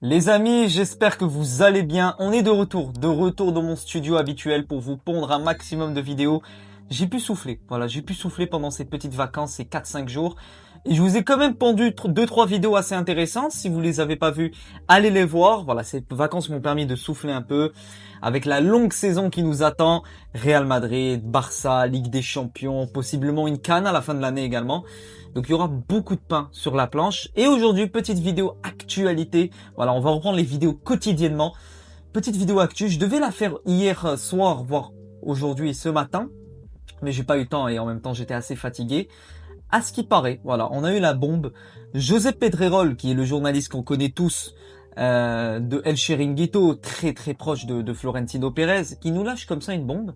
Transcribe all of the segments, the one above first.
Les amis, j'espère que vous allez bien. On est de retour dans mon studio habituel pour vous pondre un maximum de vidéos. J'ai pu souffler, voilà, j'ai pu souffler pendant ces petites vacances, ces 4-5 jours. Et je vous ai quand même pondu 2-3 vidéos assez intéressantes. Si vous les avez pas vues, allez les voir. Voilà, ces vacances m'ont permis de souffler un peu. Avec la longue saison qui nous attend, Real Madrid, Barça, Ligue des Champions, possiblement une CAN à la fin de l'année également. Donc il y aura beaucoup de pain sur la planche. Et aujourd'hui, petite vidéo actualité. Voilà, on va reprendre les vidéos quotidiennement. Petite vidéo actu. Je devais la faire hier soir, voire aujourd'hui et ce matin. Mais j'ai pas eu le temps et en même temps j'étais assez fatigué. À ce qui paraît, voilà, on a eu la bombe. Josep Pedrerol, qui est le journaliste qu'on connaît tous, de El Chiringuito, très très proche de Florentino Pérez, qui nous lâche comme ça une bombe.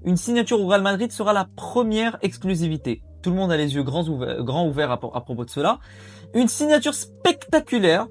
Une signature au Real Madrid sera la première exclusivité. Tout le monde a les yeux grands ouverts à propos de cela. Une signature spectaculaire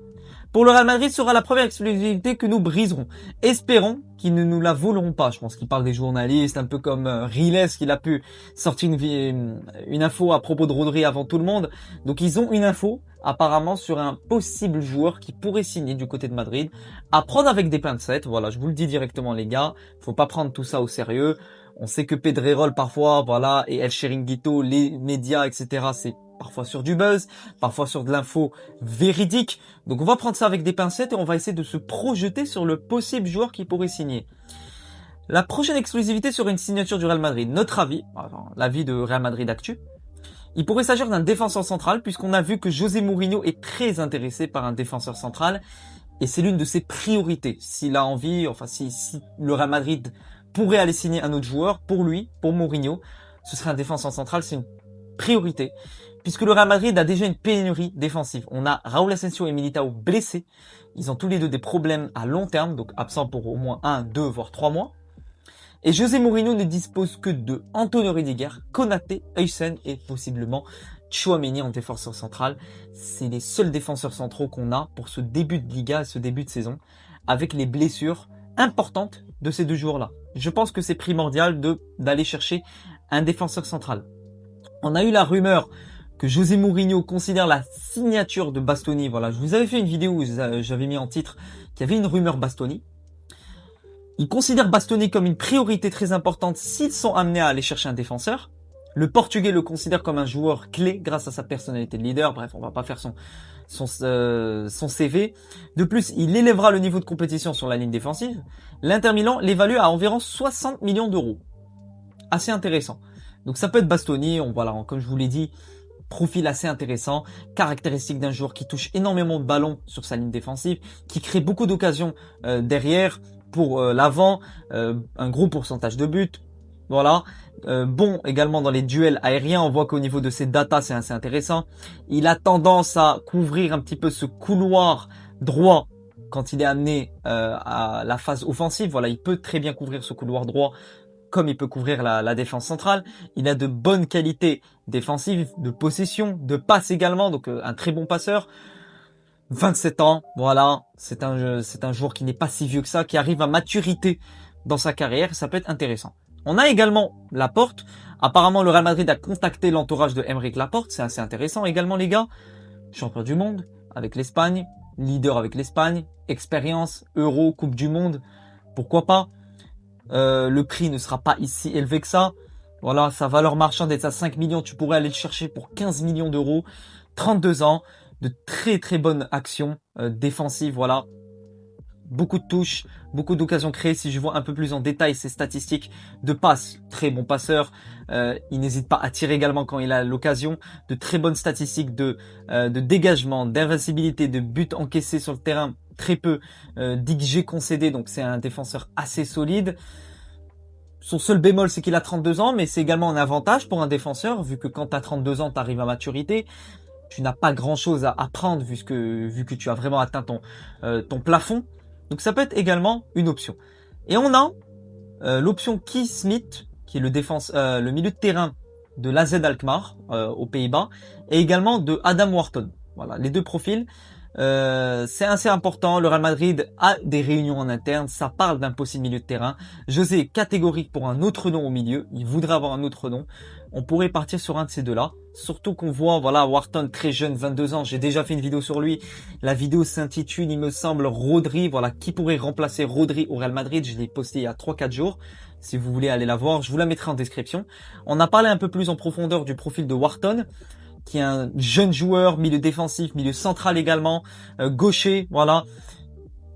pour le Real Madrid sera la première exclusivité que nous briserons. Espérons qu'ils ne nous la voleront pas. Je pense qu'il parle des journalistes, un peu comme Riles, qu'il a pu sortir une info à propos de Rodri avant tout le monde. Donc ils ont une info apparemment sur un possible joueur qui pourrait signer du côté de Madrid. À prendre avec des pincettes, voilà, je vous le dis directement les gars. Faut pas prendre tout ça au sérieux. On sait que Pedrerol parfois, voilà, et El Chiringuito, les médias, etc. c'est parfois sur du buzz, parfois sur de l'info véridique. Donc on va prendre ça avec des pincettes et on va essayer de se projeter sur le possible joueur qui pourrait signer. La prochaine exclusivité serait une signature du Real Madrid. Notre avis, enfin, l'avis de Real Madrid Actu, il pourrait s'agir d'un défenseur central puisqu'on a vu que José Mourinho est très intéressé par un défenseur central et c'est l'une de ses priorités. S'il a envie, enfin si le Real Madrid pourrait aller signer un autre joueur, pour lui, pour Mourinho, ce serait un défenseur central, c'est une priorité. Puisque le Real Madrid a déjà une pénurie défensive. On a Raúl Asensio et Militao blessés. Ils ont tous les deux des problèmes à long terme, donc absents pour au moins 1, 2, voire 3 mois. Et José Mourinho ne dispose que de Antonio Rudiger, Konaté, Heusen et possiblement Tchouaméni en défenseur central. C'est les seuls défenseurs centraux qu'on a pour ce début de Liga, ce début de saison, avec les blessures importantes de ces deux joueurs-là. Je pense que c'est primordial d'aller chercher un défenseur central. On a eu la rumeur que José Mourinho considère la signature de Bastoni. Voilà, je vous avais fait une vidéo où j'avais mis en titre qu'il y avait une rumeur Bastoni. Il considère Bastoni comme une priorité très importante s'ils sont amenés à aller chercher un défenseur. Le Portugais le considère comme un joueur clé grâce à sa personnalité de leader. Bref, on va pas faire son CV. De plus, il élèvera le niveau de compétition sur la ligne défensive. L'Inter Milan l'évalue à environ 60 millions d'euros. Assez intéressant. Donc ça peut être Bastoni, voilà, comme je vous l'ai dit, profil assez intéressant, caractéristique d'un joueur qui touche énormément de ballons sur sa ligne défensive, qui crée beaucoup d'occasions derrière pour l'avant, un gros pourcentage de buts. Voilà, bon également dans les duels aériens, on voit qu'au niveau de ses datas c'est assez intéressant. Il a tendance à couvrir un petit peu ce couloir droit quand il est amené à la phase offensive. Voilà, il peut très bien couvrir ce couloir droit comme il peut couvrir la défense centrale. Il a de bonnes qualités défensives, de possession, de passe également, donc un très bon passeur. 27 ans, voilà, c'est un joueur qui n'est pas si vieux que ça, qui arrive à maturité dans sa carrière, ça peut être intéressant. On a également Laporte. Apparemment, le Real Madrid a contacté l'entourage de Aymeric Laporte, c'est assez intéressant également les gars. Champion du monde avec l'Espagne, leader avec l'Espagne, expérience, Euro, Coupe du Monde, pourquoi pas. Le prix ne sera pas si élevé que ça. Voilà, sa valeur marchande est à 5 millions. Tu pourrais aller le chercher pour 15 millions d'euros. 32 ans, de très très bonnes actions défensives. Voilà, beaucoup de touches, beaucoup d'occasions créées. Si je vois un peu plus en détail ses statistiques de passe, très bon passeur. Il n'hésite pas à tirer également quand il a l'occasion. De très bonnes statistiques de dégagement, d'invincibilité, de buts encaissés sur le terrain. Très peu d'XG concédé, donc c'est un défenseur assez solide. Son seul bémol, c'est qu'il a 32 ans, mais c'est également un avantage pour un défenseur, vu que quand tu as 32 ans, tu arrives à maturité. Tu n'as pas grand-chose à apprendre, vu que tu as vraiment atteint ton plafond. Donc ça peut être également une option. Et on a l'option Keith Smith, qui est le milieu de terrain de l'AZ Alkmaar, aux Pays-Bas, et également de Adam Wharton. Voilà, les deux profils. C'est assez important. Le Real Madrid a des réunions en interne. Ça parle d'un possible milieu de terrain. José est catégorique pour un autre nom au milieu. Il voudrait avoir un autre nom. On pourrait partir sur un de ces deux-là. Surtout qu'on voit, voilà, Wharton très jeune, 22 ans. J'ai déjà fait une vidéo sur lui. La vidéo s'intitule, il me semble, Rodri. Voilà, qui pourrait remplacer Rodri au Real Madrid. Je l'ai posté il y a 3-4 jours. Si vous voulez aller la voir, je vous la mettrai en description. On a parlé un peu plus en profondeur du profil de Wharton, qui est un jeune joueur, milieu défensif, milieu central également, gaucher, voilà.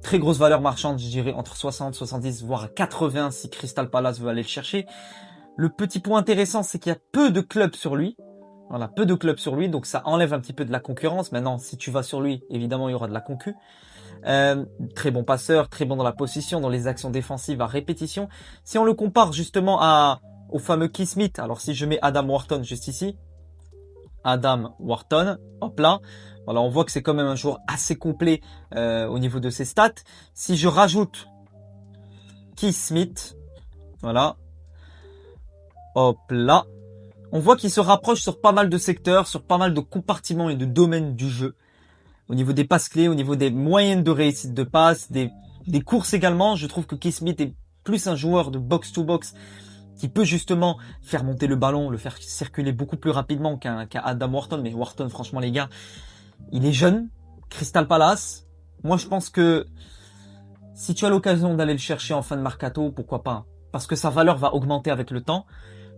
Très grosse valeur marchande, je dirais entre 60, 70, voire 80 si Crystal Palace veut aller le chercher. Le petit point intéressant, c'est qu'il y a peu de clubs sur lui. Voilà, peu de clubs sur lui, donc ça enlève un petit peu de la concurrence. Maintenant, si tu vas sur lui, évidemment, il y aura de la concu. Très bon passeur, très bon dans la possession, dans les actions défensives à répétition. Si on le compare justement au fameux Keith Smith, alors si je mets Adam Wharton juste ici, Adam Wharton, hop là, voilà, on voit que c'est quand même un joueur assez complet au niveau de ses stats. Si je rajoute Keith Smith, voilà, hop là, on voit qu'il se rapproche sur pas mal de secteurs, sur pas mal de compartiments et de domaines du jeu. Au niveau des passes clés, au niveau des moyennes de réussite de passe, des courses également. Je trouve que Keith Smith est plus un joueur de box-to-box qui peut justement faire monter le ballon, le faire circuler beaucoup plus rapidement qu'un Adam Wharton. Mais Wharton, franchement les gars, il est jeune. Crystal Palace. Moi je pense que si tu as l'occasion d'aller le chercher en fin de mercato, pourquoi pas. Parce que sa valeur va augmenter avec le temps.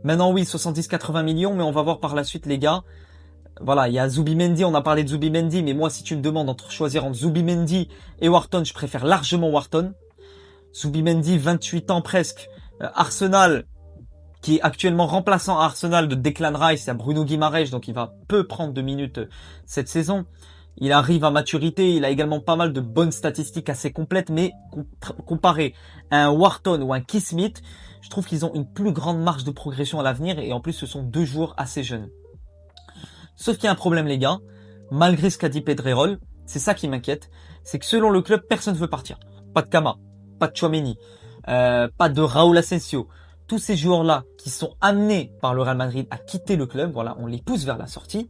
Maintenant oui, 70-80 millions, mais on va voir par la suite les gars. Voilà, il y a Zubimendi, on a parlé de Zubimendi, mais moi si tu me demandes entre choisir entre Zubimendi et Wharton, je préfère largement Wharton. Zubimendi, 28 ans presque, Arsenal, qui est actuellement remplaçant à Arsenal de Declan Rice, il y a Bruno Guimaraes, donc il va peu prendre de minutes cette saison. Il arrive à maturité, il a également pas mal de bonnes statistiques assez complètes, mais comparé à un Wharton ou un Keith Smith, je trouve qu'ils ont une plus grande marge de progression à l'avenir, et en plus ce sont deux joueurs assez jeunes. Sauf qu'il y a un problème les gars, malgré ce qu'a dit Pedrerol, c'est ça qui m'inquiète, c'est que selon le club, personne ne veut partir. Pas de Kama, pas de Tchouaméni, pas de Raúl Asensio. Tous ces joueurs-là qui sont amenés par le Real Madrid à quitter le club, voilà, on les pousse vers la sortie,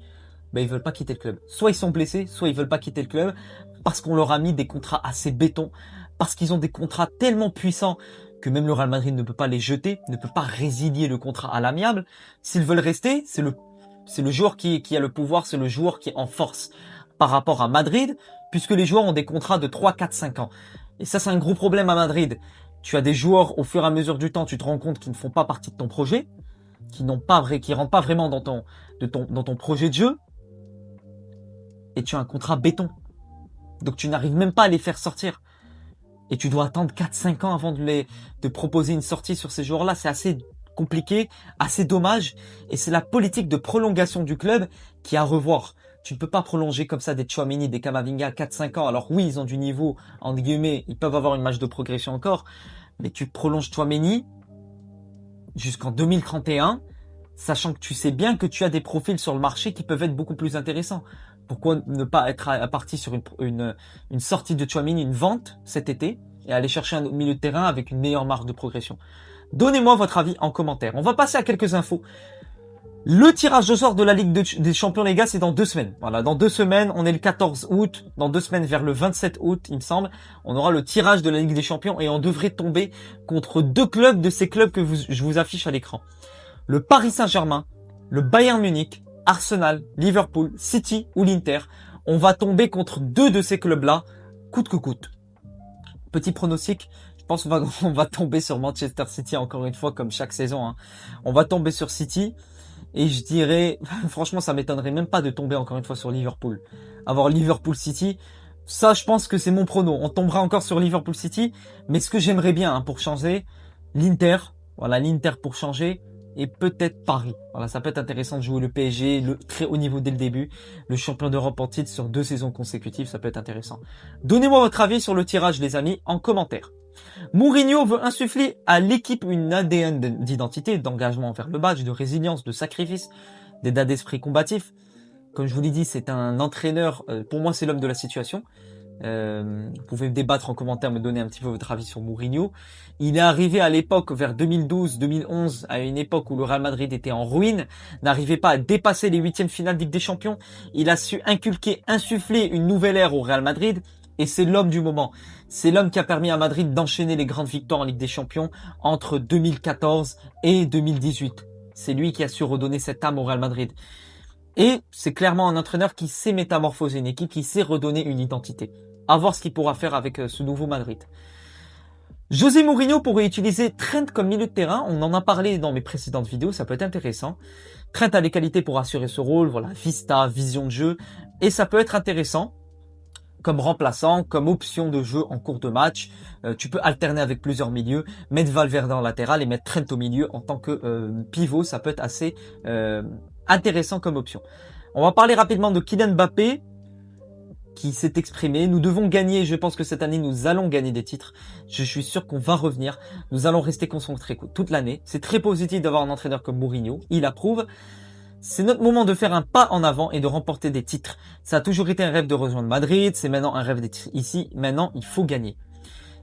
ben ils veulent pas quitter le club. Soit ils sont blessés, soit ils veulent pas quitter le club, parce qu'on leur a mis des contrats assez béton, parce qu'ils ont des contrats tellement puissants que même le Real Madrid ne peut pas les jeter, ne peut pas résilier le contrat à l'amiable. S'ils veulent rester, c'est le joueur qui a le pouvoir, c'est le joueur qui est en force par rapport à Madrid, puisque les joueurs ont des contrats de 3, 4, 5 ans. Et ça, c'est un gros problème à Madrid. Tu as des joueurs, au fur et à mesure du temps, tu te rends compte qu'ils ne font pas partie de ton projet, qui rentrent pas vraiment dans ton projet de jeu, et tu as un contrat béton. Donc tu n'arrives même pas à les faire sortir. Et tu dois attendre 4-5 ans avant de proposer une sortie sur ces joueurs-là. C'est assez compliqué, assez dommage, et c'est la politique de prolongation du club qui est à revoir. Tu ne peux pas prolonger comme ça des Tchouaméni, des Camavinga 4-5 ans. Alors oui, ils ont du niveau, entre guillemets, ils peuvent avoir une marge de progression encore, mais tu prolonges Tchouaméni jusqu'en 2031, sachant que tu sais bien que tu as des profils sur le marché qui peuvent être beaucoup plus intéressants. Pourquoi ne pas être parti sur une sortie de Tchouaméni, une vente cet été, et aller chercher un milieu de terrain avec une meilleure marge de progression? Donnez-moi votre avis en commentaire. On va passer à quelques infos. Le tirage au sort de la Ligue des Champions, les gars, c'est dans 2 semaines. Voilà, dans 2 semaines, on est le 14 août. Dans 2 semaines, vers le 27 août, il me semble, on aura le tirage de la Ligue des Champions et on devrait tomber contre 2 clubs de ces clubs que je vous affiche à l'écran. Le Paris Saint-Germain, le Bayern Munich, Arsenal, Liverpool, City ou l'Inter. On va tomber contre 2 de ces clubs-là, coûte que coûte. Petit pronostic, je pense qu'on va tomber sur Manchester City encore une fois, comme chaque saison, hein. On va tomber sur City. Et je dirais, franchement, ça m'étonnerait même pas de tomber encore une fois sur Liverpool. Avoir Liverpool City, ça, je pense que c'est mon prono. On tombera encore sur Liverpool City. Mais ce que j'aimerais bien, hein, pour changer, l'Inter. Voilà, l'Inter pour changer. Et peut-être Paris. Voilà, ça peut être intéressant de jouer le PSG, le très haut niveau dès le début. Le champion d'Europe en titre sur 2 saisons consécutives, ça peut être intéressant. Donnez-moi votre avis sur le tirage, les amis, en commentaire. Mourinho veut insuffler à l'équipe une ADN d'identité, d'engagement envers le badge, de résilience, de sacrifice, d'état d'esprit combatif. Comme je vous l'ai dit, c'est un entraîneur, pour moi c'est l'homme de la situation. Vous pouvez débattre en commentaire, me donner un petit peu votre avis sur Mourinho. Il est arrivé à l'époque, vers 2012-2011, à une époque où le Real Madrid était en ruine, n'arrivait pas à dépasser les 8e finales de Ligue des Champions. Il a su insuffler une nouvelle ère au Real Madrid. Et c'est l'homme du moment. C'est l'homme qui a permis à Madrid d'enchaîner les grandes victoires en Ligue des Champions entre 2014 et 2018. C'est lui qui a su redonner cette âme au Real Madrid. Et c'est clairement un entraîneur qui sait métamorphoser une équipe, qui sait redonner une identité. À voir ce qu'il pourra faire avec ce nouveau Madrid. José Mourinho pourrait utiliser Trent comme milieu de terrain. On en a parlé dans mes précédentes vidéos, ça peut être intéressant. Trent a les qualités pour assurer ce rôle, voilà, vista, vision de jeu. Et ça peut être intéressant comme remplaçant, comme option de jeu en cours de match. Tu peux alterner avec plusieurs milieux, mettre Valverde en latéral et mettre Trent au milieu en tant que pivot. Ça peut être assez intéressant comme option. On va parler rapidement de Kylian Mbappé qui s'est exprimé. Nous devons gagner. Je pense que cette année, nous allons gagner des titres. Je suis sûr qu'on va revenir. Nous allons rester concentrés toute l'année. C'est très positif d'avoir un entraîneur comme Mourinho. Il approuve. C'est notre moment de faire un pas en avant et de remporter des titres. Ça a toujours été un rêve de rejoindre Madrid. C'est maintenant un rêve d'être ici. Maintenant, il faut gagner.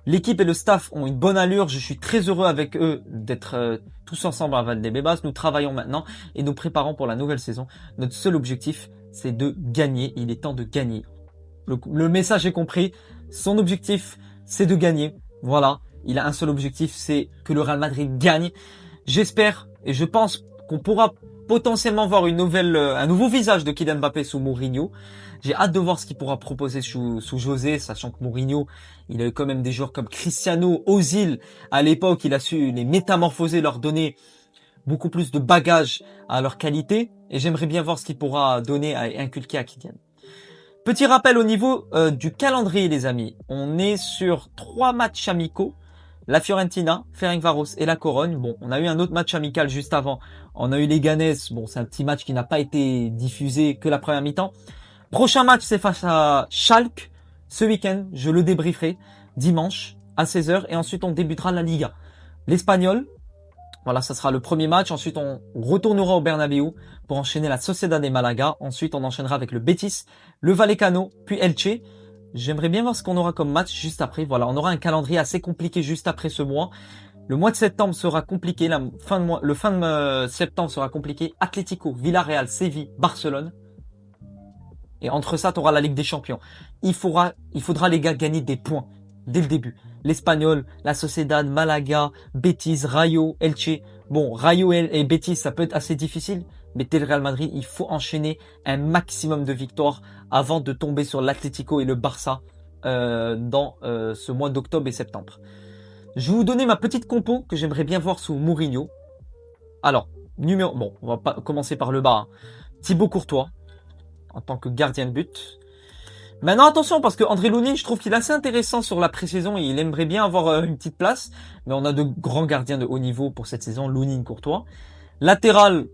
L'équipe et le staff ont une bonne allure. Je suis très heureux avec eux d'être tous ensemble à Valdebebas. Nous travaillons maintenant et nous préparons pour la nouvelle saison. Notre seul objectif, c'est de gagner. Il est temps de gagner. Le message est compris. Son objectif, c'est de gagner. Voilà. Il a un seul objectif, c'est que le Real Madrid gagne. J'espère et je pense qu'on pourra potentiellement voir un nouveau visage de Kylian Mbappé sous Mourinho. J'ai hâte de voir ce qu'il pourra proposer sous José, sachant que Mourinho, il a eu quand même des joueurs comme Cristiano, Ozil. À l'époque, il a su les métamorphoser, leur donner beaucoup plus de bagages à leur qualité. Et j'aimerais bien voir ce qu'il pourra donner et inculquer à Kylian. Petit rappel au niveau du calendrier, les amis. On est sur 3 matchs amicaux. La Fiorentina, Ferencváros et la Corogne. Bon, on a eu un autre match amical juste avant. On a eu les Ganes. Bon, c'est un petit match qui n'a pas été diffusé que la première mi-temps. Prochain match, c'est face à Schalke. Ce week-end, je le débrieferai dimanche à 16h. Et ensuite, on débutera la Liga. L'Espagnol, voilà, ça sera le premier match. Ensuite, on retournera au Bernabéu pour enchaîner la Sociedad et Malaga. Ensuite, on enchaînera avec le Betis, le Vallecano, puis Elche. J'aimerais bien voir ce qu'on aura comme match juste après. Voilà, on aura un calendrier assez compliqué juste après ce mois. Le mois de septembre sera compliqué. Le fin de septembre sera compliqué. Atlético, Villarreal, Séville, Barcelone. Et entre ça, tu auras la Ligue des Champions. Il faudra les gars gagner des points dès le début. L'Espagnol, la Sociedad, Malaga, Betis, Rayo, Elche. Bon, Rayo et Betis, ça peut être assez difficile. Mais dès le Real Madrid, il faut enchaîner un maximum de victoires avant de tomber sur l'Atlético et le Barça dans ce mois d'octobre et septembre. Je vais vous donner ma petite compo que j'aimerais bien voir sous Mourinho. Alors, bon, on va pas commencer par le bas. Hein. Thibaut Courtois, en tant que gardien de but. Maintenant, attention, parce que André Lounine, je trouve qu'il est assez intéressant sur la pré-saison et il aimerait bien avoir une petite place. Mais on a de grands gardiens de haut niveau pour cette saison, Lounine, Courtois. Latéral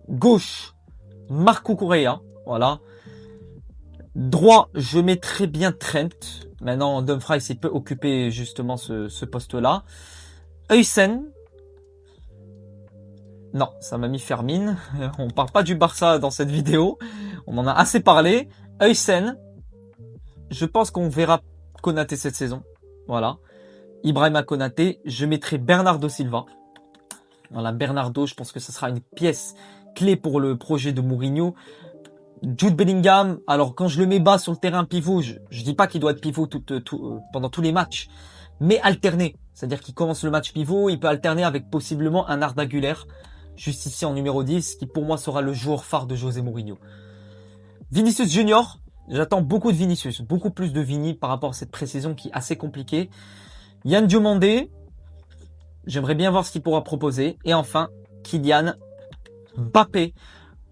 gauche, Marco Correa, voilà. Droit, je mettrais bien Trent. Maintenant, Dumfries, il peut occuper justement ce poste-là. Huysen. Non, ça m'a mis Fermin. On parle pas du Barça dans cette vidéo. On en a assez parlé. Huysen. Je pense qu'on verra Konaté cette saison. Voilà. Ibrahima Konaté. Je mettrai Bernardo Silva. Voilà, Bernardo, je pense que ce sera une pièce clé pour le projet de Mourinho. Jude Bellingham, alors quand je le mets bas sur le terrain pivot, je dis pas qu'il doit être pivot pendant tous les matchs, mais alterner. C'est-à-dire qu'il commence le match pivot, il peut alterner avec possiblement un Arda Güler, juste ici en numéro 10, qui pour moi sera le joueur phare de José Mourinho. Vinicius Junior, j'attends beaucoup de Vinicius, beaucoup plus de Vini par rapport à cette pré-saison qui est assez compliquée. Yann Diomandé, j'aimerais bien voir ce qu'il pourra proposer. Et enfin, Kylian Mbappé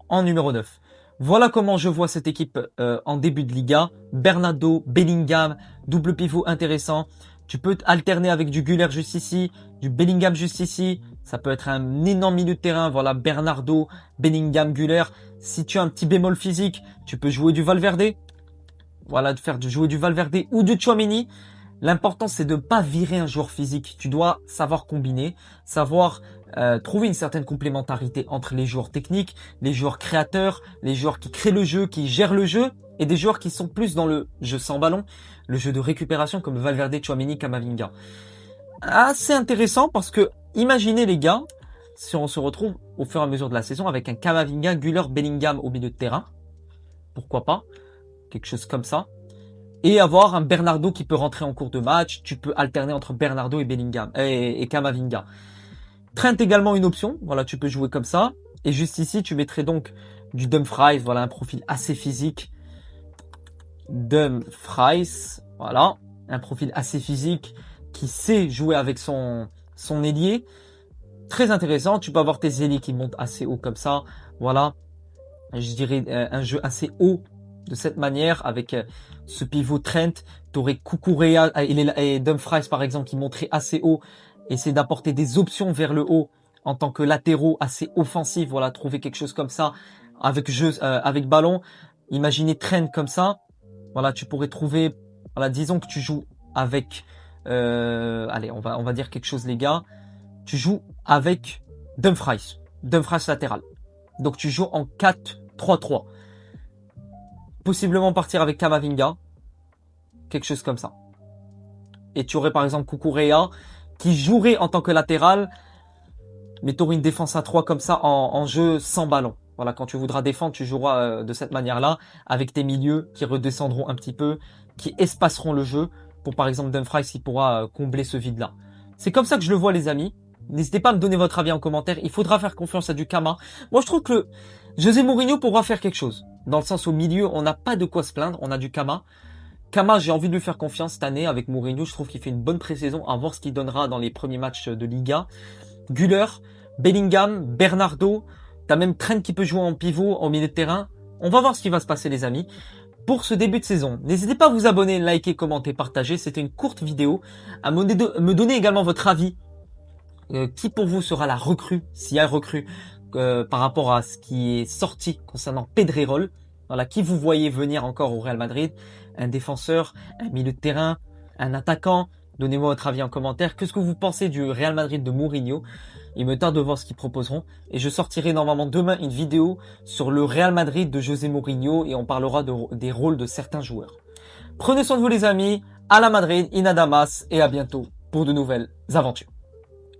en numéro 9. Voilà comment je vois cette équipe en début de Liga. Bernardo, Bellingham, double pivot intéressant. Tu peux alterner avec du Güler juste ici, du Bellingham juste ici. Ça peut être un énorme milieu de terrain. Voilà, Bernardo, Bellingham, Güler. Si tu as un petit bémol physique, tu peux jouer du Valverde. Voilà, jouer du Valverde ou du Tchouaméni. L'important, c'est de ne pas virer un joueur physique. Tu dois savoir combiner, savoir trouver une certaine complémentarité entre les joueurs techniques, les joueurs créateurs, les joueurs qui créent le jeu, qui gèrent le jeu, et des joueurs qui sont plus dans le jeu sans ballon, le jeu de récupération comme Valverde, Tchouaméni, Camavinga. Assez intéressant parce que, imaginez les gars, si on se retrouve au fur et à mesure de la saison avec un Camavinga, Güler, Bellingham au milieu de terrain, pourquoi pas, quelque chose comme ça. Et avoir un Bernardo qui peut rentrer en cours de match. Tu peux alterner entre Bernardo et Bellingham et Camavinga. Trent également une option. Voilà, tu peux jouer comme ça. Et juste ici, tu mettrais donc du Dumfries, voilà, un profil assez physique. Dumfries, voilà, un profil assez physique qui sait jouer avec son ailier. Très intéressant, tu peux avoir tes ailiers qui montent assez haut comme ça, voilà. Je dirais un jeu assez haut de cette manière avec ce pivot Trent. Tu aurais Kukurea et Dumfries par exemple qui monteraient assez haut. Essayer d'apporter des options vers le haut en tant que latéraux assez offensifs. Voilà, trouver quelque chose comme ça avec ballon. Imaginez Trent comme ça. Voilà, tu pourrais trouver. Voilà, disons que tu joues avec. Allez, on va dire quelque chose les gars. Tu joues avec Dumfries latéral. Donc tu joues en 4-3-3. Possiblement partir avec Kamavinga. Quelque chose comme ça. Et tu aurais par exemple Kukurea qui jouerait en tant que latéral. Mais tu aurais une défense à 3 comme ça en jeu sans ballon. Voilà, quand tu voudras défendre, tu joueras de cette manière-là. Avec tes milieux qui redescendront un petit peu. Qui espaceront le jeu. Pour par exemple Dumfries qui pourra combler ce vide-là. C'est comme ça que je le vois les amis. N'hésitez pas à me donner votre avis en commentaire. Il faudra faire confiance à du Kama. Moi, je trouve que José Mourinho pourra faire quelque chose. Dans le sens au milieu, on n'a pas de quoi se plaindre. On a du Kama. Kama, j'ai envie de lui faire confiance cette année avec Mourinho. Je trouve qu'il fait une bonne pré-saison. À voir ce qu'il donnera dans les premiers matchs de Liga. Güler, Bellingham, Bernardo. T'as même Trent qui peut jouer en pivot, au milieu de terrain. On va voir ce qui va se passer les amis. Pour ce début de saison, n'hésitez pas à vous abonner, liker, commenter, partager. C'était une courte vidéo. À me donner également votre avis. Qui pour vous sera la recrue, s'il y a recrue, par rapport à ce qui est sorti concernant Pedrerol. Voilà, qui vous voyez venir encore au Real Madrid? Un défenseur, un milieu de terrain, un attaquant? Donnez-moi votre avis en commentaire. Qu'est-ce que vous pensez du Real Madrid de Mourinho? Il me tarde de voir ce qu'ils proposeront. Et je sortirai normalement demain une vidéo sur le Real Madrid de José Mourinho et on parlera des rôles de certains joueurs. Prenez soin de vous les amis. À la Madrid, in Adamas et à bientôt pour de nouvelles aventures.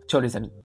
Ciao les amis.